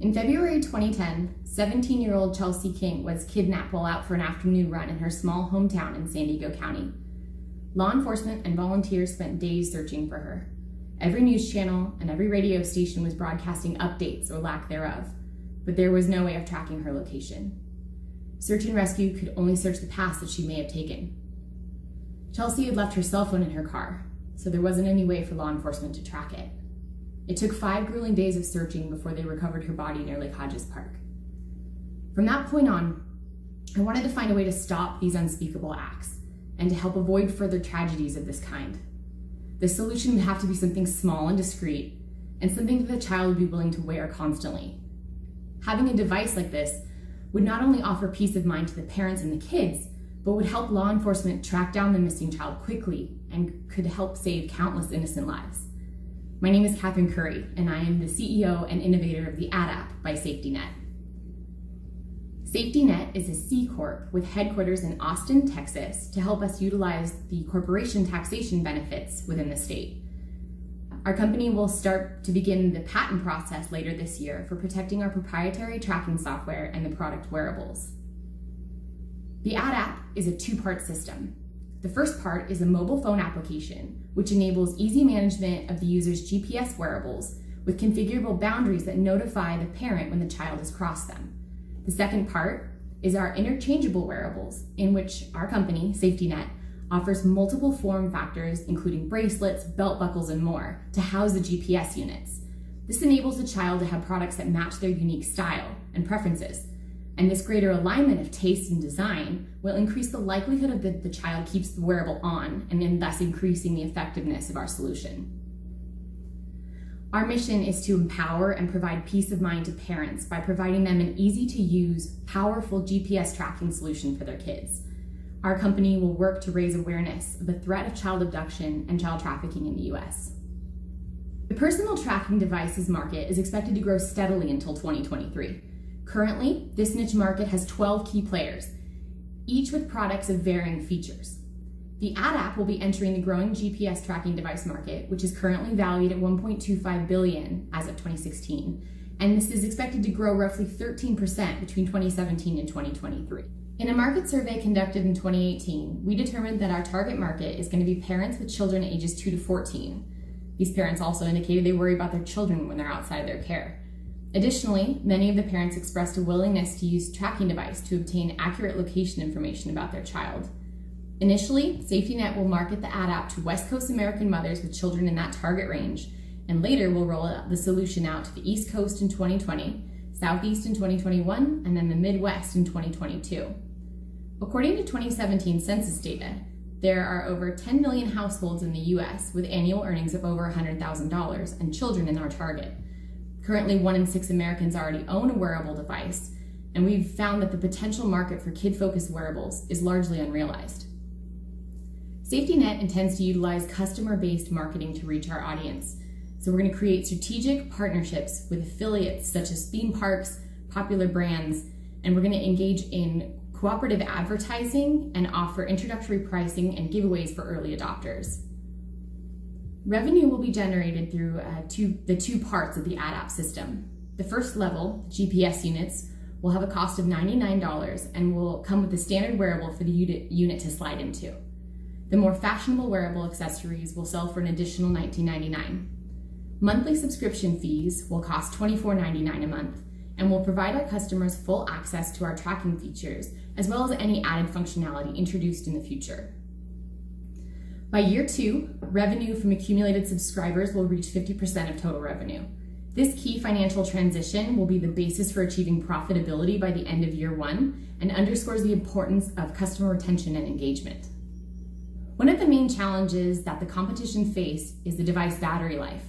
In February 2010, 17-year-old Chelsea King was kidnapped while out for an afternoon run in her small hometown in San Diego County. Law enforcement and volunteers spent days searching for her. Every news channel and every radio station was broadcasting updates or lack thereof, but there was no way of tracking her location. Search and rescue could only search the paths that she may have taken. Chelsea had left her cell phone in her car, so there wasn't any way for law enforcement to track it. It took 5 grueling days of searching before they recovered her body near Lake Hodges Park. From that point on, I wanted to find a way to stop these unspeakable acts and to help avoid further tragedies of this kind. The solution would have to be something small and discreet, and something that the child would be willing to wear constantly. Having a device like this would not only offer peace of mind to the parents and the kids, but would help law enforcement track down the missing child quickly and could help save countless innocent lives. My name is Cathryn Curry, and I am the CEO and innovator of the Ad App by SafetyNet. SafetyNet is a C Corp with headquarters in Austin, Texas, to help us utilize the corporation taxation benefits within the state. Our company will start to begin the patent process later this year for protecting our proprietary tracking software and the product wearables. The Ad App is a 2-part system. The first part is a mobile phone application, which enables easy management of the user's GPS wearables with configurable boundaries that notify the parent when the child has crossed them. The second part is our interchangeable wearables, in which our company, SafetyNet, offers multiple form factors, including bracelets, belt buckles, and more, to house the GPS units. This enables the child to have products that match their unique style and preferences. And this greater alignment of taste and design will increase the likelihood of that the child keeps the wearable on, and then thus increasing the effectiveness of our solution. Our mission is to empower and provide peace of mind to parents by providing them an easy-to-use, powerful GPS tracking solution for their kids. Our company will work to raise awareness of the threat of child abduction and child trafficking in the US. The personal tracking devices market is expected to grow steadily until 2023. Currently, this niche market has 12 key players, each with products of varying features. The Ad App will be entering the growing GPS tracking device market, which is currently valued at $1.25 billion as of 2016, and this is expected to grow roughly 13% between 2017 and 2023. In a market survey conducted in 2018, we determined that our target market is going to be parents with children ages 2 to 14. These parents also indicated they worry about their children when they're outside their care. Additionally, many of the parents expressed a willingness to use a tracking device to obtain accurate location information about their child. Initially, SafetyNet will market the Ad App to West Coast American mothers with children in that target range, and later we'll roll out the solution out to the East Coast in 2020, Southeast in 2021, and then the Midwest in 2022. According to 2017 census data, there are over 10 million households in the US with annual earnings of over $100,000 and children in our target. Currently, 1 in 6 Americans already own a wearable device, and we've found that the potential market for kid-focused wearables is largely unrealized. SafetyNet intends to utilize customer-based marketing to reach our audience. So we're going to create strategic partnerships with affiliates such as theme parks, popular brands, and we're going to engage in cooperative advertising and offer introductory pricing and giveaways for early adopters. Revenue will be generated through the 2 parts of the Ad App system. The first level, GPS units, will have a cost of $99 and will come with a standard wearable for the unit to slide into. The more fashionable wearable accessories will sell for an additional $19.99. Monthly subscription fees will cost $24.99 a month and will provide our customers full access to our tracking features as well as any added functionality introduced in the future. By year 2, revenue from accumulated subscribers will reach 50% of total revenue. This key financial transition will be the basis for achieving profitability by the end of year 1 and underscores the importance of customer retention and engagement. One of the main challenges that the competition face is the device battery life.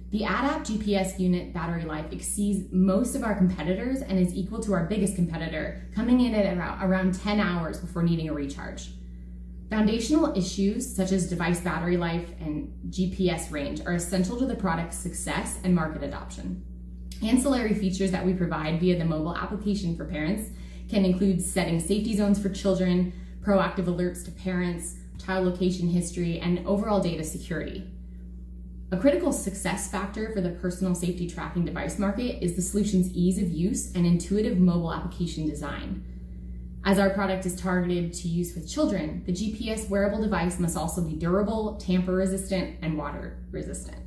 The Ad App GPS unit battery life exceeds most of our competitors and is equal to our biggest competitor, coming in at around 10 hours before needing a recharge. Foundational issues such as device battery life and GPS range are essential to the product's success and market adoption. Ancillary features that we provide via the mobile application for parents can include setting safety zones for children, proactive alerts to parents, child location history, and overall data security. A critical success factor for the personal safety tracking device market is the solution's ease of use and intuitive mobile application design. As our product is targeted to use with children, the GPS wearable device must also be durable, tamper-resistant, and water-resistant.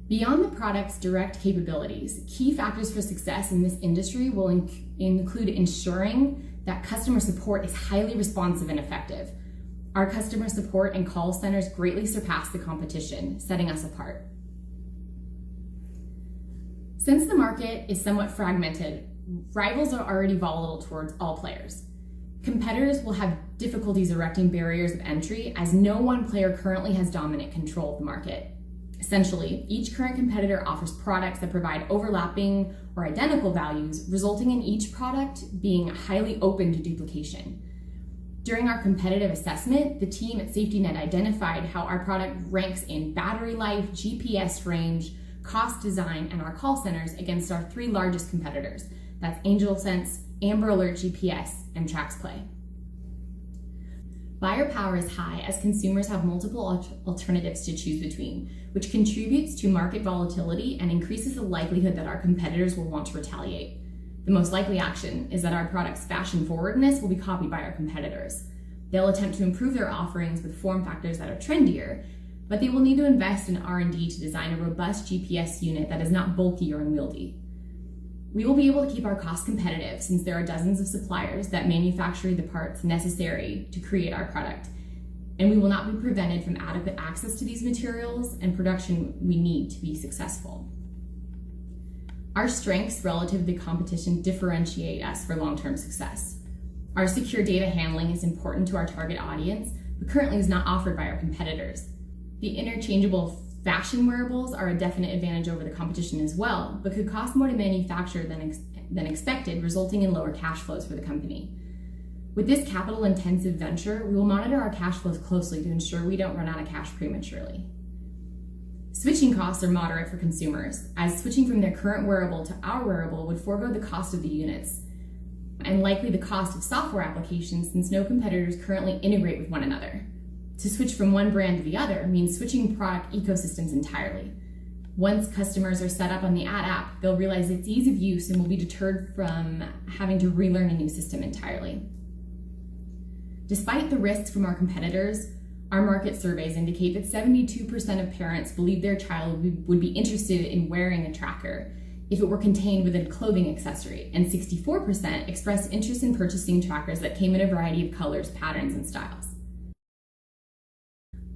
Beyond the product's direct capabilities, key factors for success in this industry will include ensuring that customer support is highly responsive and effective. Our customer support and call centers greatly surpass the competition, setting us apart. Since the market is somewhat fragmented, rivals are already volatile towards all players. Competitors will have difficulties erecting barriers of entry as no one player currently has dominant control of the market. Essentially, each current competitor offers products that provide overlapping or identical values, resulting in each product being highly open to duplication. During our competitive assessment, the team at SafetyNet identified how our product ranks in battery life, GPS range, cost design, and our call centers against our three largest competitors. That's AngelSense, Amber Alert GPS, and TraxPlay. Buyer power is high as consumers have multiple alternatives to choose between, which contributes to market volatility and increases the likelihood that our competitors will want to retaliate. The most likely action is that our product's fashion forwardness will be copied by our competitors. They'll attempt to improve their offerings with form factors that are trendier, but they will need to invest in R&D to design a robust GPS unit that is not bulky or unwieldy. We will be able to keep our costs competitive since there are dozens of suppliers that manufacture the parts necessary to create our product, and we will not be prevented from adequate access to these materials and production we need to be successful. Our strengths relative to the competition differentiate us for long-term success. Our secure data handling is important to our target audience, but currently is not offered by our competitors. The interchangeable fashion wearables are a definite advantage over the competition as well, but could cost more to manufacture than expected, resulting in lower cash flows for the company. With this capital-intensive venture, we will monitor our cash flows closely to ensure we don't run out of cash prematurely. Switching costs are moderate for consumers, as switching from their current wearable to our wearable would forego the cost of the units, and likely the cost of software applications since no competitors currently integrate with one another. To switch from one brand to the other means switching product ecosystems entirely. Once customers are set up on the app, they'll realize its ease of use and will be deterred from having to relearn a new system entirely. Despite the risks from our competitors, our market surveys indicate that 72% of parents believe their child would be interested in wearing a tracker if it were contained within a clothing accessory, and 64% expressed interest in purchasing trackers that came in a variety of colors, patterns, and styles.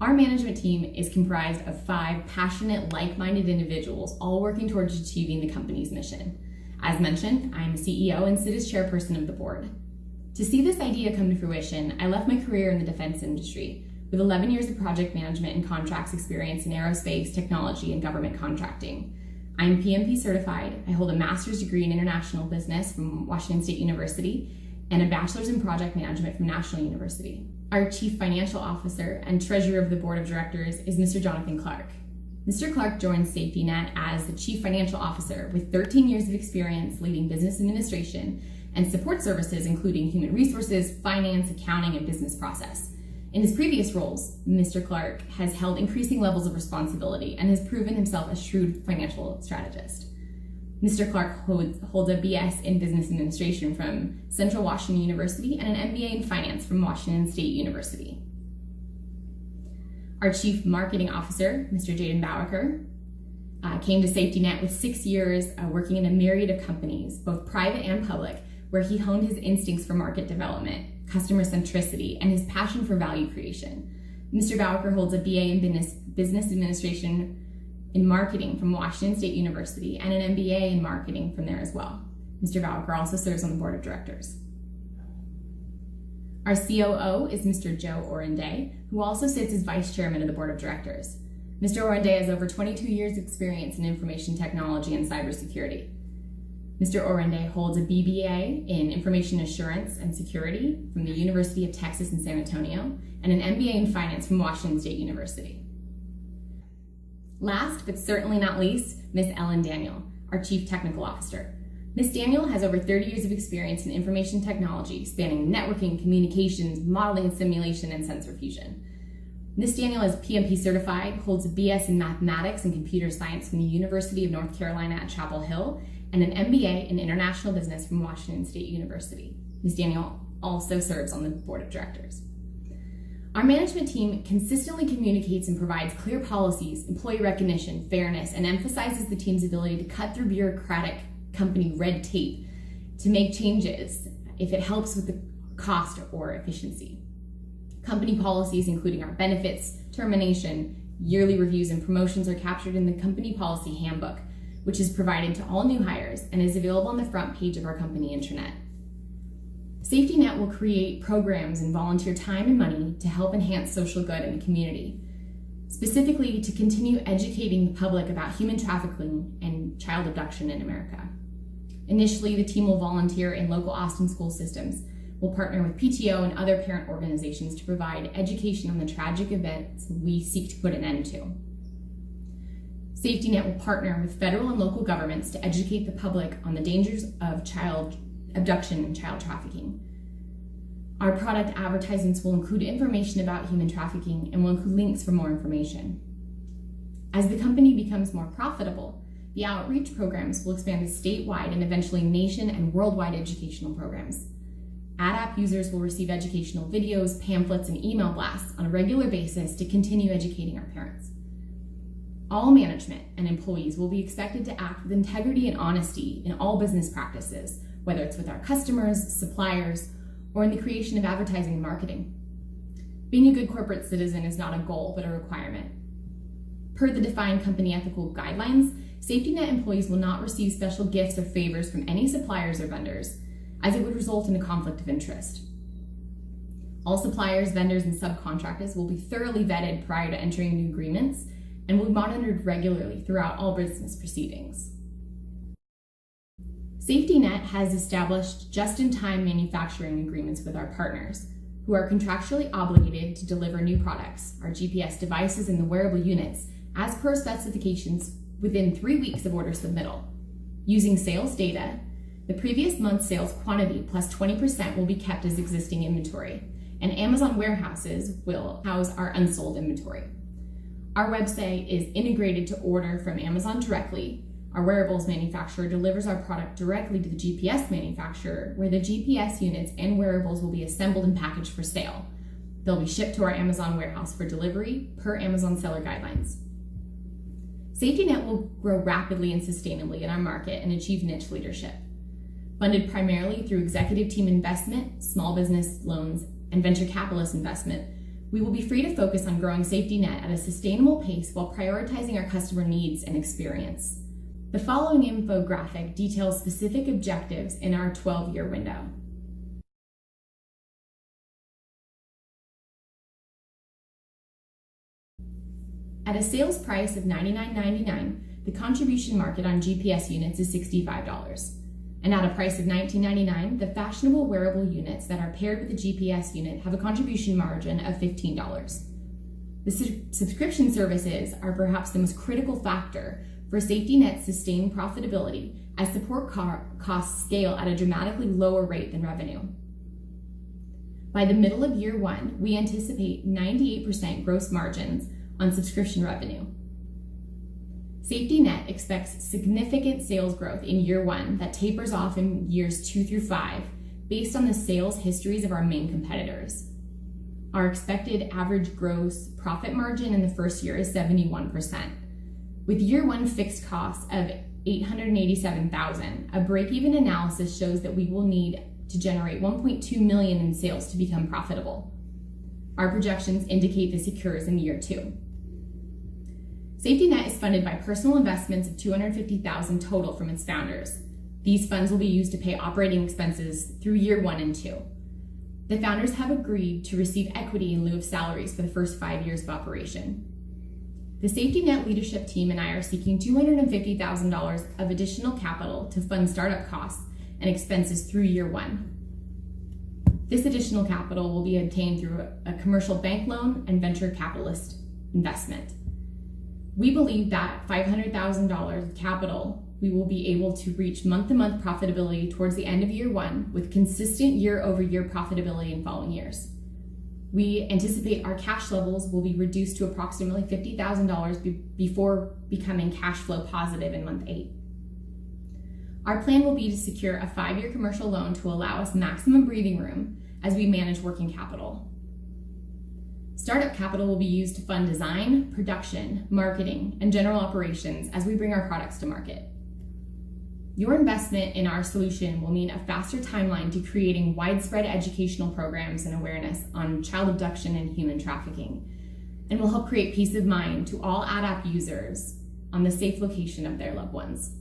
Our management team is comprised of 5 passionate, like-minded individuals, all working towards achieving the company's mission. As mentioned, I am the CEO and sit as chairperson of the board. To see this idea come to fruition, I left my career in the defense industry, with 11 years of project management and contracts experience in aerospace, technology, and government contracting. I am PMP certified. I hold a master's degree in international business from Washington State University and a bachelor's in project management from National University. Our Chief Financial Officer and Treasurer of the Board of Directors is Mr. Jonathan Clark. Mr. Clark joined SafetyNet as the Chief Financial Officer with 13 years of experience leading business administration and support services including human resources, finance, accounting, and business process. In his previous roles, Mr. Clark has held increasing levels of responsibility and has proven himself a shrewd financial strategist. Mr. Clark holds a BS in Business Administration from Central Washington University and an MBA in Finance from Washington State University. Our Chief Marketing Officer, Mr. Jaden Bowaker, came to SafetyNet with 6 years working in a myriad of companies, both private and public, where he honed his instincts for market development, customer centricity, and his passion for value creation. Mr. Bowaker holds a BA in Business Administration in Marketing from Washington State University and an MBA in Marketing from there as well. Mr. Bowaker also serves on the board of directors. Our COO is Mr. Joe Orenday, who also sits as vice chairman of the board of directors. Mr. Orenday has over 22 years experience in information technology and cybersecurity. Mr. Orenday holds a BBA in Information Assurance and Security from the University of Texas in San Antonio and an MBA in Finance from Washington State University. Last, but certainly not least, Ms. Ellen Daniel, our Chief Technical Officer. Ms. Daniel has over 30 years of experience in information technology, spanning networking, communications, modeling and simulation, and sensor fusion. Ms. Daniel is PMP certified, holds a BS in mathematics and computer science from the University of North Carolina at Chapel Hill, and an MBA in international business from Washington State University. Ms. Daniel also serves on the board of directors. Our management team consistently communicates and provides clear policies, employee recognition, fairness, and emphasizes the team's ability to cut through bureaucratic company red tape to make changes if it helps with the cost or efficiency. Company policies, including our benefits, termination, yearly reviews, and promotions, are captured in the company policy handbook, which is provided to all new hires and is available on the front page of our company intranet. SafetyNet will create programs and volunteer time and money to help enhance social good in the community, specifically to continue educating the public about human trafficking and child abduction in America. Initially, the team will volunteer in local Austin school systems. We'll partner with PTO and other parent organizations to provide education on the tragic events we seek to put an end to. SafetyNet will partner with federal and local governments to educate the public on the dangers of child abduction and child trafficking. Our product advertisements will include information about human trafficking and will include links for more information. As the company becomes more profitable, the outreach programs will expand to statewide and eventually nation and worldwide educational programs. Ad app users will receive educational videos, pamphlets, and email blasts on a regular basis to continue educating our parents. All management and employees will be expected to act with integrity and honesty in all business practices, whether it's with our customers, suppliers, or in the creation of advertising and marketing. Being a good corporate citizen is not a goal, but a requirement. Per the defined company ethical guidelines, SafetyNet employees will not receive special gifts or favors from any suppliers or vendors, as it would result in a conflict of interest. All suppliers, vendors, and subcontractors will be thoroughly vetted prior to entering new agreements and will be monitored regularly throughout all business proceedings. SafetyNet has established just-in-time manufacturing agreements with our partners, who are contractually obligated to deliver new products, our GPS devices and the wearable units, as per specifications within 3 weeks of order submittal. Using sales data, the previous month's sales quantity plus 20% will be kept as existing inventory, and Amazon warehouses will house our unsold inventory. Our website is integrated to order from Amazon directly. Our wearables manufacturer delivers our product directly to the GPS manufacturer, where the GPS units and wearables will be assembled and packaged for sale. They'll be shipped to our Amazon warehouse for delivery per Amazon seller guidelines. SafetyNet will grow rapidly and sustainably in our market and achieve niche leadership. Funded primarily through executive team investment, small business loans, and venture capitalist investment, we will be free to focus on growing SafetyNet at a sustainable pace while prioritizing our customer needs and experience. The following infographic details specific objectives in our 12-year window. At a sales price of $99.99, the contribution market on GPS units is $65. And at a price of $19.99, the fashionable wearable units that are paired with the GPS unit have a contribution margin of $15. The subscription services are perhaps the most critical factor for SafetyNet's sustained profitability, as support costs scale at a dramatically lower rate than revenue. By the middle of year one, we anticipate 98% gross margins on subscription revenue. SafetyNet expects significant sales growth in year one that tapers off in years 2 through 5, based on the sales histories of our main competitors. Our expected average gross profit margin in the first year is 71%. With year one fixed costs of $887,000, a break-even analysis shows that we will need to generate $1.2 million in sales to become profitable. Our projections indicate this occurs in year 2. SafetyNet is funded by personal investments of $250,000 total from its founders. These funds will be used to pay operating expenses through year 1 and 2. The founders have agreed to receive equity in lieu of salaries for the first 5 years of operation. The SafetyNet leadership team and I are seeking $250,000 of additional capital to fund startup costs and expenses through year 1. This additional capital will be obtained through a commercial bank loan and venture capitalist investment. We believe that $500,000 of capital, we will be able to reach month-to-month profitability towards the end of year 1 with consistent year-over-year profitability in following years. We anticipate our cash levels will be reduced to approximately $50,000 before becoming cash flow positive in month 8. Our plan will be to secure a 5-year commercial loan to allow us maximum breathing room as we manage working capital. Startup capital will be used to fund design, production, marketing, and general operations as we bring our products to market. Your investment in our solution will mean a faster timeline to creating widespread educational programs and awareness on child abduction and human trafficking, and will help create peace of mind to all AdApp users on the safe location of their loved ones.